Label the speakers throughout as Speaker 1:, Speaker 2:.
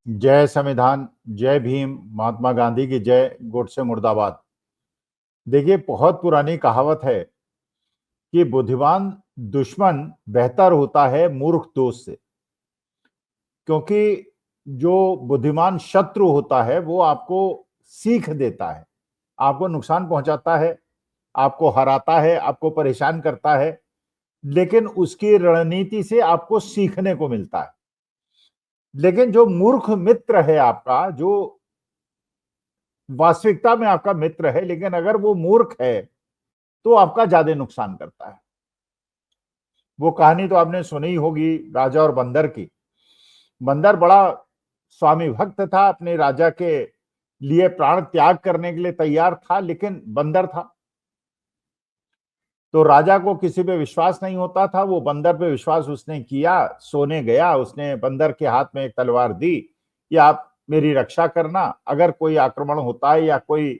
Speaker 1: जय संविधान, जय भीम, महात्मा गांधी की जय, गोडसे मुर्दाबाद। देखिए, बहुत पुरानी कहावत है कि बुद्धिमान दुश्मन बेहतर होता है मूर्ख दोस्त से। क्योंकि जो बुद्धिमान शत्रु होता है वो आपको सीख देता है, आपको नुकसान पहुंचाता है, आपको हराता है, आपको परेशान करता है, लेकिन उसकी रणनीति से आपको सीखने को मिलता है। लेकिन जो मूर्ख मित्र है आपका, जो वास्तविकता में आपका मित्र है लेकिन अगर वो मूर्ख है तो आपका ज्यादा नुकसान करता है। वो कहानी तो आपने सुनी होगी राजा और बंदर की। बंदर बड़ा स्वामी भक्त था, अपने राजा के लिए प्राण त्याग करने के लिए तैयार था, लेकिन बंदर था तो राजा को किसी पे विश्वास नहीं होता था। वो बंदर पे विश्वास उसने किया, सोने गया, उसने बंदर के हाथ में एक तलवार दी कि आप मेरी रक्षा करना, अगर कोई आक्रमण होता है या कोई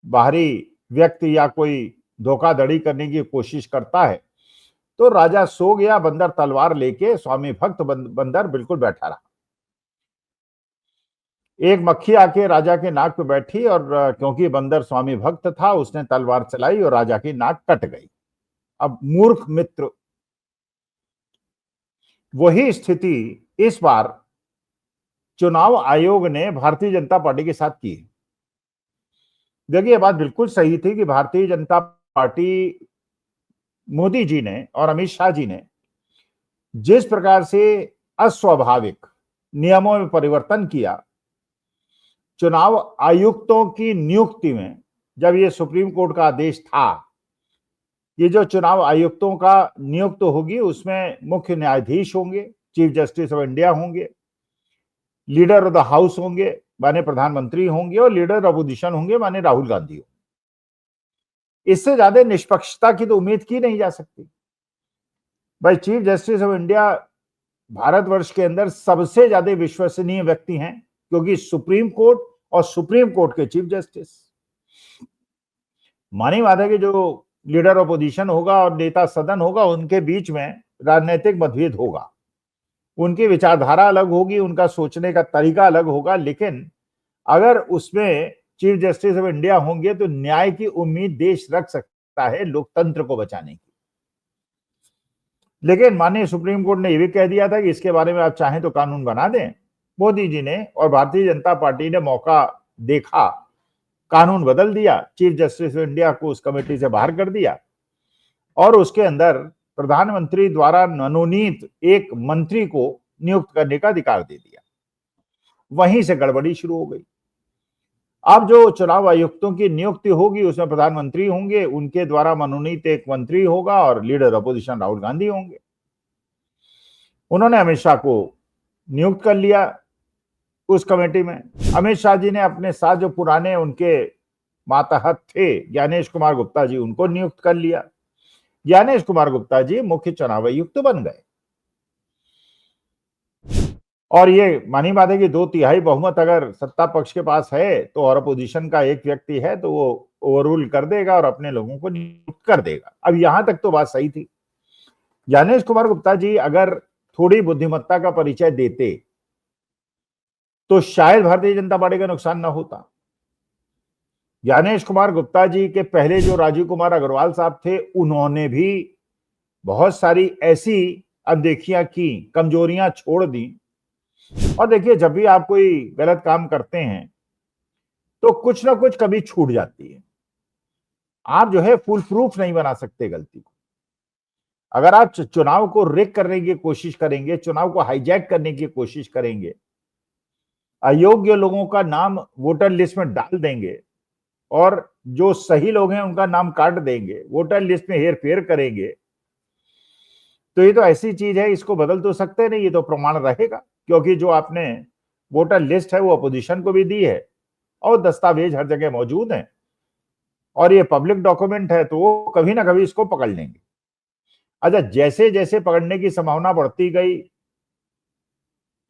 Speaker 1: बाहरी व्यक्ति या कोई धोखाधड़ी करने की कोशिश करता है। तो राजा सो गया, बंदर तलवार लेके, स्वामी भक्त बंदर बिल्कुल बैठा रहा। एक मक्खी आके राजा के नाक पे बैठी और क्योंकि बंदर स्वामी भक्त था उसने तलवार चलाई और राजा की नाक कट गई। अब मूर्ख मित्र। वही स्थिति इस बार चुनाव आयोग ने भारतीय जनता पार्टी के साथ की। देखिए, ये बात बिल्कुल सही थी कि भारतीय जनता पार्टी, मोदी जी ने और अमित शाह जी ने जिस प्रकार से अस्वाभाविक नियमों में परिवर्तन किया चुनाव आयुक्तों की नियुक्ति में। जब ये सुप्रीम कोर्ट का आदेश था, ये जो चुनाव आयुक्तों का नियुक्त होगी उसमें मुख्य न्यायाधीश होंगे, चीफ जस्टिस ऑफ इंडिया होंगे, लीडर ऑफ द हाउस होंगे माने प्रधानमंत्री होंगे, और लीडर ऑफ अपोजिशन होंगे माने राहुल गांधी होंगे। इससे ज्यादा निष्पक्षता की तो उम्मीद की नहीं जा सकती। भाई, chief justice of India Bharatvarsh के अंदर सबसे ज्यादा विश्वसनीय व्यक्ति हैं, क्योंकि सुप्रीम कोर्ट और सुप्रीम कोर्ट के चीफ जस्टिस। मानी बात है कि जो लीडर अपोजिशन होगा और नेता सदन होगा उनके बीच में राजनीतिक मतभेद होगा, उनकी विचारधारा अलग होगी, उनका सोचने का तरीका अलग होगा, लेकिन अगर उसमें चीफ जस्टिस ऑफ इंडिया होंगे तो न्याय की उम्मीद देश रख सकता है लोकतंत्र को बचाने की। लेकिन माननीय सुप्रीम कोर्ट ने यह भी कह दिया था कि इसके बारे में आप चाहें तो कानून बना दें। मोदी जी ने और भारतीय जनता पार्टी ने मौका देखा, कानून बदल दिया, चीफ जस्टिस ऑफ इंडिया को उस कमेटी से बाहर कर दिया और उसके अंदर प्रधानमंत्री द्वारा मनोनीत एक मंत्री को नियुक्त करने का अधिकार दे दिया। वहीं से गड़बड़ी शुरू हो गई। अब जो चुनाव आयुक्तों की नियुक्ति होगी उसमें प्रधानमंत्री होंगे, उनके द्वारा मनोनीत एक मंत्री होगा और लीडर अपोजिशन राहुल गांधी होंगे। उन्होंने अमित शाह को नियुक्त कर लिया उस कमेटी में। अमित शाह जी ने अपने साथ जो पुराने उनके मातहत थे ज्ञानेश कुमार गुप्ता जी, उनको नियुक्त कर लिया। ज्ञानेश कुमार गुप्ता जी मुख्य चुनाव आयुक्त बन गए और ये मानी बात है कि 2/3 बहुमत अगर सत्ता पक्ष के पास है तो और अपोजिशन का एक व्यक्ति है तो वो ओवररूल कर देगा और अपने लोगों को नियुक्त कर देगा। अब यहां तक तो बात सही थी। ज्ञानेश कुमार गुप्ता जी अगर थोड़ी बुद्धिमत्ता का परिचय देते तो शायद भारतीय जनता पार्टी का नुकसान ना होता। ज्ञानेश कुमार गुप्ता जी के पहले जो राजीव कुमार अग्रवाल साहब थे उन्होंने भी बहुत सारी ऐसी अनदेखियां की, कमजोरियां छोड़ दी। और देखिए, जब भी आप कोई गलत काम करते हैं तो कुछ ना कुछ कभी छूट जाती है। आप जो है फुल प्रूफ नहीं बना सकते गलती को। अगर आप चुनाव को रिग करने की कोशिश करेंगे, चुनाव को हाईजैक करने की कोशिश करेंगे, अयोग्य लोगों का नाम वोटर लिस्ट में डाल देंगे और जो सही लोग हैं उनका नाम काट देंगे, वोटर लिस्ट में हेर फेर करेंगे, तो ये तो ऐसी चीज है, इसको बदल तो सकते नहीं, ये तो प्रमाण रहेगा। क्योंकि जो आपने वोटर लिस्ट है वो अपोजिशन को भी दी है और दस्तावेज हर जगह मौजूद हैं और ये पब्लिक डॉक्यूमेंट है, तो वो कभी ना कभी इसको पकड़ लेंगे। अच्छा, जैसे जैसे पकड़ने की संभावना बढ़ती गई,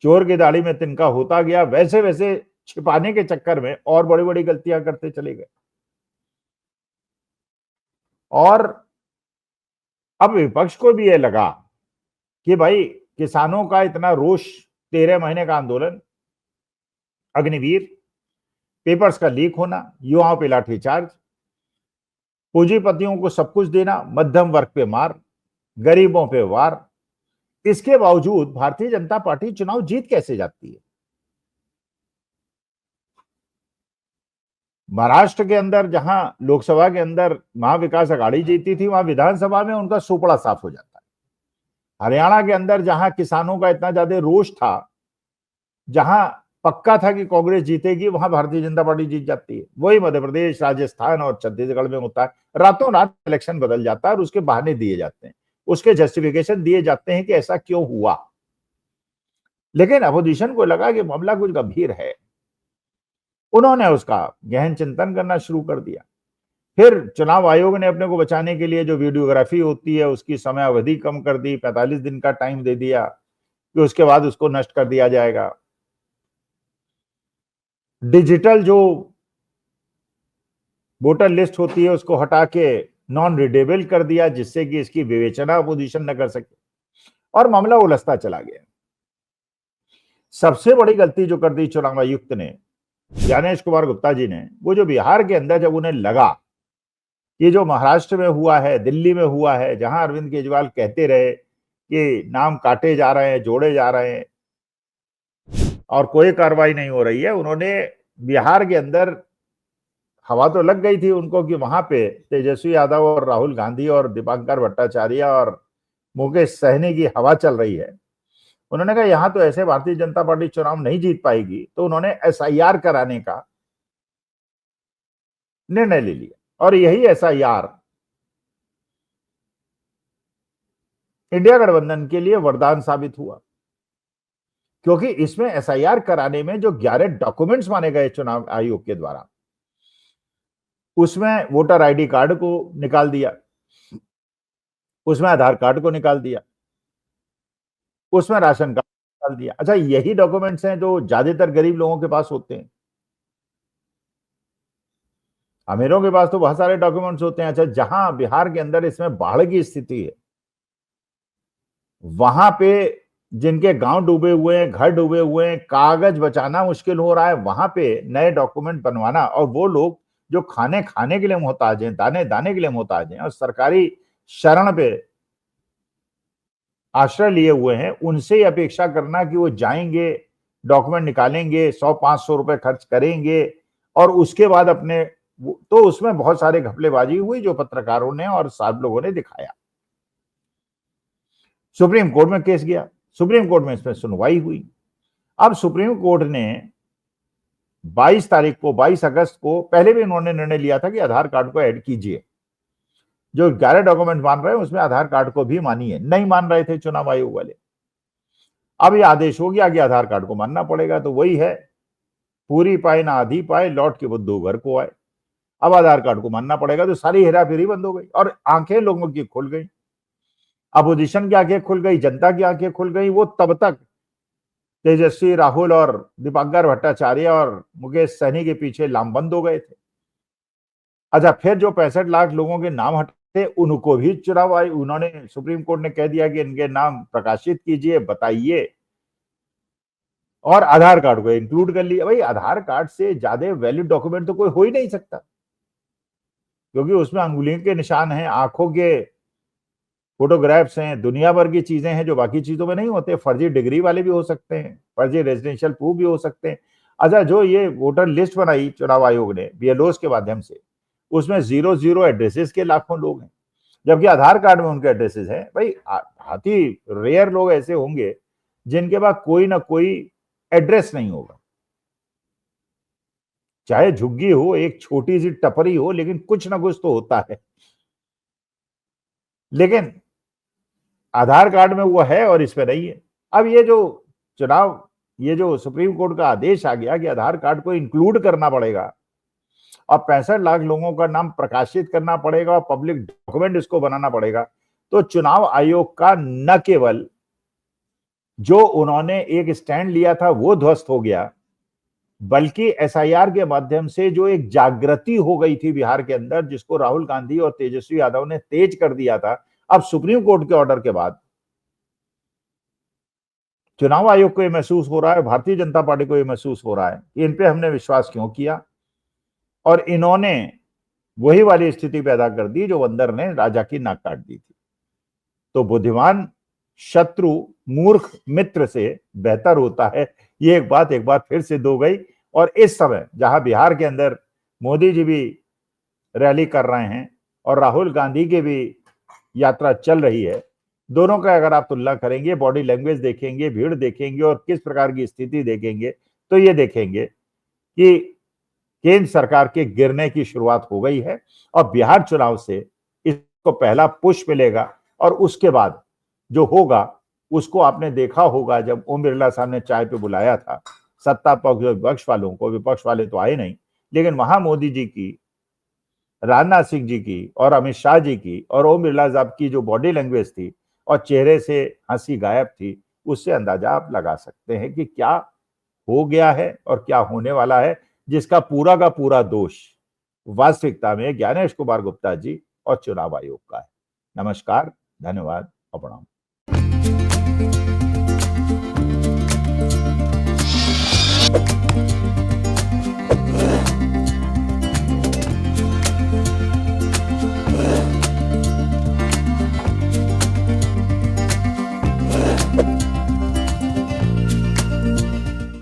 Speaker 1: चोर की दाढ़ी में तिनका होता गया, वैसे वैसे छिपाने के चक्कर में और बड़ी बड़ी गलतियां करते चले गए। और अब विपक्ष को भी ये लगा कि भाई, किसानों का इतना रोष, 13 महीने का आंदोलन, अग्निवीर, पेपर्स का लीक होना, युवाओं पे लाठीचार्ज, पूंजीपतियों को सब कुछ देना, मध्यम वर्ग पे मार, गरीबों पे वार। इसके बावजूद भारतीय जनता पार्टी चुनाव जीत कैसे जाती है? महाराष्ट्र के अंदर जहां लोकसभा के अंदर महाविकास अघाड़ी जीती थी, वहां विधानसभा में उनका सुपड़ा साफ हो जाता है। हरियाणा के अंदर जहां किसानों का इतना ज्यादा रोष था, जहां पक्का था कि कांग्रेस जीतेगी, वहां भारतीय जनता पार्टी जीत जाती है। वही मध्य प्रदेश, राजस्थान और छत्तीसगढ़ में होता है। रातों रात इलेक्शन बदल जाता है और उसके बहाने दिए जाते हैं, उसके जस्टिफिकेशन दिए जाते हैं कि ऐसा क्यों हुआ। लेकिन अपोजिशन को लगा कि मामला कुछ गंभीर है, उन्होंने उसका गहन चिंतन करना शुरू कर दिया। फिर चुनाव आयोग ने अपने को बचाने के लिए जो वीडियोग्राफी होती है उसकी समय अवधि कम कर दी, 45 दिन का टाइम दे दिया कि उसके बाद उसको नष्ट कर दिया जाएगा। डिजिटल जो वोटर लिस्ट होती है उसको हटा के नॉन रीडेबल कर दिया, जिससे कि इसकी विवेचना अपोजिशन न कर सके, और मामला उलझता चला गया। सबसे बड़ी गलती जो कर दी चुनाव आयुक्त ने, ज्ञानेश कुमार गुप्ता जी ने, वो जो बिहार के अंदर जब उन्हें लगा ये जो महाराष्ट्र में हुआ है, दिल्ली में हुआ है, जहां अरविंद केजरीवाल कहते रहे कि नाम काटे जा रहे हैं, जोड़े जा रहे हैं और कोई कार्रवाई नहीं हो रही है, उन्होंने बिहार के अंदर हवा तो लग गई थी उनको कि वहां पे तेजस्वी यादव और राहुल गांधी और दीपांकर भट्टाचार्य और मुकेश सहनी की हवा चल रही है। उन्होंने कहा यहां तो ऐसे भारतीय जनता पार्टी चुनाव नहीं जीत पाएगी, तो उन्होंने एसआईआर कराने का निर्णय ले लिया। और यही एसआईआर इंडिया गठबंधन के लिए वरदान साबित हुआ, क्योंकि इसमें एसआईआर कराने में जो 11 डॉक्यूमेंट्स माने गए चुनाव आयोग के द्वारा, उसमें वोटर आईडी कार्ड को निकाल दिया, उसमें आधार कार्ड को निकाल दिया, उसमें राशन कार्ड निकाल दिया। अच्छा, यही डॉक्यूमेंट्स हैं जो ज्यादातर गरीब लोगों के पास होते हैं, अमीरों के पास तो बहुत सारे डॉक्यूमेंट्स होते हैं। अच्छा, जहां बिहार के अंदर इसमें बाढ़ की स्थिति है, वहां पे जिनके गांव डूबे हुए हैं, घर डूबे हुए हैं, कागज बचाना मुश्किल हो रहा है, वहां पे नए डॉक्यूमेंट बनवाना, और वो लोग जो खाने खाने के लिए मोहताज हैं, दाने दाने के लिए मोहताज हैं और सरकारी शरण पे आश्रय लिए हुए हैं, उनसे ही अपेक्षा करना कि वो जाएंगे, डॉक्यूमेंट निकालेंगे, 100-500 रुपए खर्च करेंगे और उसके बाद अपने, तो उसमें बहुत सारे घपलेबाजी हुई जो पत्रकारों ने और सब लोगों ने दिखाया। सुप्रीम कोर्ट में केस गया, सुप्रीम कोर्ट में इसमें सुनवाई हुई। अब सुप्रीम कोर्ट ने 22 तारीख को, 22 अगस्त को, पहले भी उन्होंने निर्णय लिया था कि आधार कार्ड को ऐड कीजिए, जो 11 डॉक्यूमेंट मान रहे हैं उसमें आधार कार्ड को भी मानिए, नहीं मान रहे थे चुनाव आयोग वाले। अब यह आदेश हो गया कि आधार कार्ड को मानना पड़ेगा, तो वही है, पूरी पाए ना आधी पाए, लौट के बुद्धू घर को आए। अब आधार कार्ड को मानना पड़ेगा, तो सारी हेराफेरी बंद हो गई और आंखें लोगों की खुल गई। अपोजिशन की आंखें खुल गई, जनता की आंखें खुल गई। वो तब तक तेजस्वी, राहुल और दीपांकर भट्टाचार्य और मुकेश सहनी के पीछे लामबंद हो गए थे। अच्छा, फिर जो 65 लाख लोगों के नाम हटे, उनको भी चुनाव आए, उन्होंने, सुप्रीम कोर्ट ने कह दिया कि इनके नाम प्रकाशित कीजिए, बताइए, और आधार कार्ड को इंक्लूड कर लिया। भाई, आधार कार्ड से ज्यादा वैलिड डॉक्यूमेंट तो कोई हो ही नहीं सकता, क्योंकि उसमें अंगुलियों के निशान हैं, आंखों के फोटोग्राफ्स हैं, दुनिया भर की चीजें हैं जो बाकी चीजों में नहीं होते। फर्जी डिग्री वाले भी हो सकते हैं, फर्जी रेजिडेंशियल प्रूफ भी हो सकते हैं। अच्छा, जो ये वोटर लिस्ट बनाई चुनाव आयोग ने बीएलओस के माध्यम से, उसमें 0-0 एड्रेसेस के लाखों लोग हैं, जबकि आधार कार्ड में उनके एड्रेसेस हैं। भाई, बहुत ही रेयर लोग ऐसे होंगे जिनके पास कोई ना कोई एड्रेस नहीं होगा, चाहे झुग्गी हो, एक छोटी सी टपरी हो, लेकिन कुछ ना कुछ तो होता है। लेकिन आधार कार्ड में वो है और इसमें नहीं है। अब ये जो चुनाव, ये जो सुप्रीम कोर्ट का आदेश आ गया कि आधार कार्ड को इंक्लूड करना पड़ेगा और 65 लाख लोगों का नाम प्रकाशित करना पड़ेगा और पब्लिक डॉक्यूमेंट इसको बनाना पड़ेगा, तो चुनाव आयोग का न केवल जो उन्होंने एक स्टैंड लिया था वो ध्वस्त हो गया, बल्कि एसआईआर के माध्यम से जो एक जागृति हो गई थी बिहार के अंदर, जिसको राहुल गांधी और तेजस्वी यादव ने तेज कर दिया था, अब सुप्रीम कोर्ट के ऑर्डर के बाद चुनाव आयोग को ये महसूस हो रहा है, भारतीय जनता पार्टी को ये महसूस हो रहा है कि इन पे हमने विश्वास क्यों किया, और इन्होंने वही वाली स्थिति पैदा कर दी जो बंदर ने राजा की नाक काट दी थी। तो बुद्धिमान शत्रु मूर्ख मित्र से बेहतर होता है, ये एक बार फिर सिद्ध हो गई। और इस समय जहां बिहार के अंदर मोदी जी भी रैली कर रहे हैं और राहुल गांधी की भी यात्रा चल रही है, दोनों का अगर आप तुलना करेंगे, बॉडी लैंग्वेज देखेंगे, भीड़ देखेंगे और किस प्रकार की स्थिति देखेंगे, तो ये देखेंगे कि केंद्र सरकार के गिरने की शुरुआत हो गई है। और बिहार चुनाव से इसको पहला पुश मिलेगा, और उसके बाद जो होगा उसको आपने देखा होगा, जब ओम बिरला साहब ने चाय पे बुलाया था सत्ता पक्ष और विपक्ष वालों को, विपक्ष वाले तो आए नहीं, लेकिन वहां मोदी जी की, राजनाथ सिंह जी की और अमित शाह जी की और ओम बिरला साहब की जो बॉडी लैंग्वेज थी और चेहरे से हंसी गायब थी, उससे अंदाजा आप लगा सकते हैं कि क्या हो गया है और क्या होने वाला है, जिसका पूरा का पूरा दोष वास्तविकता में ज्ञानेश कुमार गुप्ता जी और चुनाव आयोग का है। नमस्कार, धन्यवाद और प्रणाम।